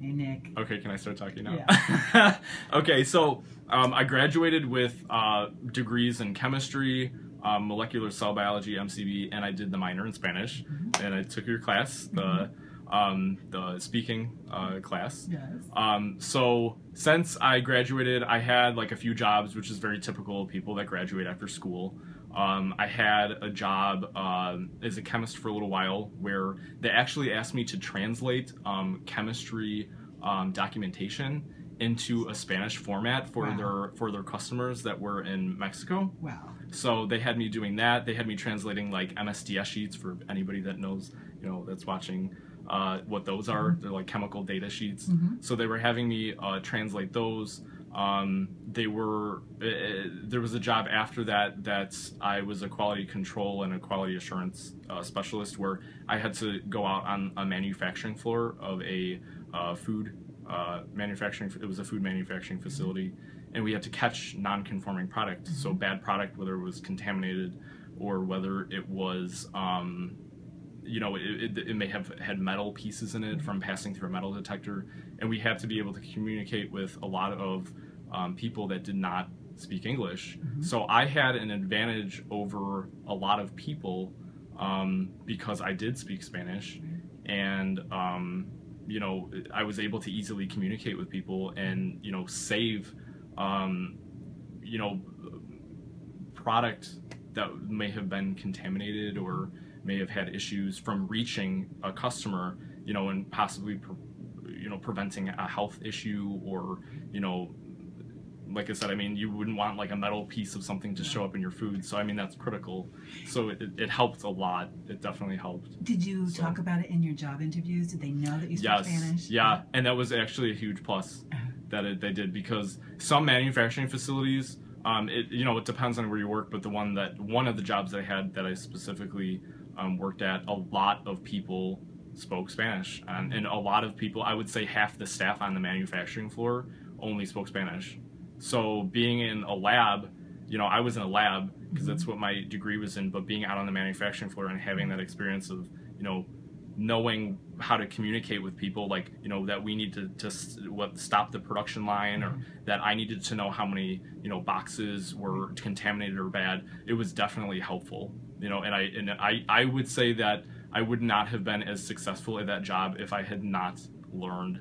Hey, Nick. Okay, can I start talking now? Yeah. Okay, so I graduated with degrees in chemistry, molecular cell biology, MCB, and I did the minor in Spanish. Mm-hmm. And I took your class, the speaking class. Yes. So since I graduated, I had like a few jobs, which is very typical of people that graduate after school. I had a job as a chemist for a little while where they actually asked me to translate chemistry documentation into a Spanish format for their customers that were in Mexico. Wow. So they had me doing that. They had me translating like MSDS sheets for anybody that knows, that's watching what those are. Mm-hmm. They're like chemical data sheets. Mm-hmm. So they were having me translate those. There was a job after that I was a quality control and a quality assurance specialist where I had to go out on a manufacturing floor of a food manufacturing. It was a food manufacturing facility, and we had to catch non-conforming product. So bad product, whether it was contaminated or whether it was it may have had metal pieces in it from passing through a metal detector, and we had to be able to communicate with a lot of people that did not speak English. So I had an advantage over a lot of people because I did speak Spanish, and I was able to easily communicate with people and save product that may have been contaminated or may have had issues from reaching a customer, and possibly preventing a health issue or like I said, I mean, you wouldn't want like a metal piece of something to show up in your food. So I mean, that's critical. So it helped a lot. It definitely helped. Did you talk about it in your job interviews? Did they know that you spoke Spanish? Yeah, and that was actually a huge plus that they did, because some manufacturing facilities, it depends on where you work, but one of the jobs that I had that I specifically worked at, a lot of people spoke Spanish, and a lot of people, I would say half the staff on the manufacturing floor only spoke Spanish. So being in a lab, I was in a lab because that's what my degree was in, but being out on the manufacturing floor and having that experience of, knowing how to communicate with people, like, that we need to stop the production line, or that I needed to know how many, boxes were contaminated or bad, it was definitely helpful, and I would say that I would not have been as successful at that job if I had not learned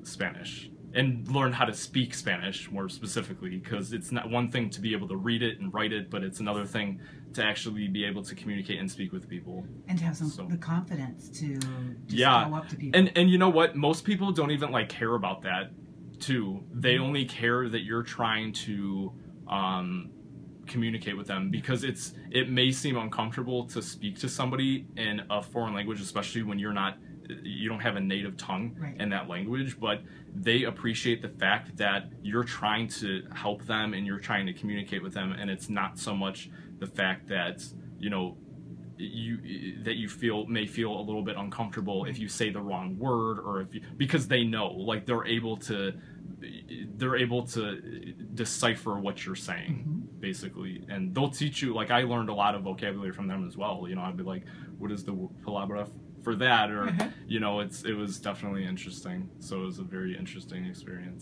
Spanish. And learn how to speak Spanish more specifically, because it's not one thing to be able to read it and write it, but it's another thing to actually be able to communicate and speak with people. And to have the confidence to just go up to people. And you know what? Most people don't even care about that too. They only care that you're trying to communicate with them, because it may seem uncomfortable to speak to somebody in a foreign language, especially when you don't have a native tongue in that language, but they appreciate the fact that you're trying to help them and you're trying to communicate with them, and it's not so much the fact that you may feel a little bit uncomfortable if you say the wrong word, or because they know, they're able to decipher what you're saying, basically, and they'll teach you. Like, I learned a lot of vocabulary from them as well. I'd be like, what is the palabra for that, or it was definitely interesting. So it was a very interesting experience.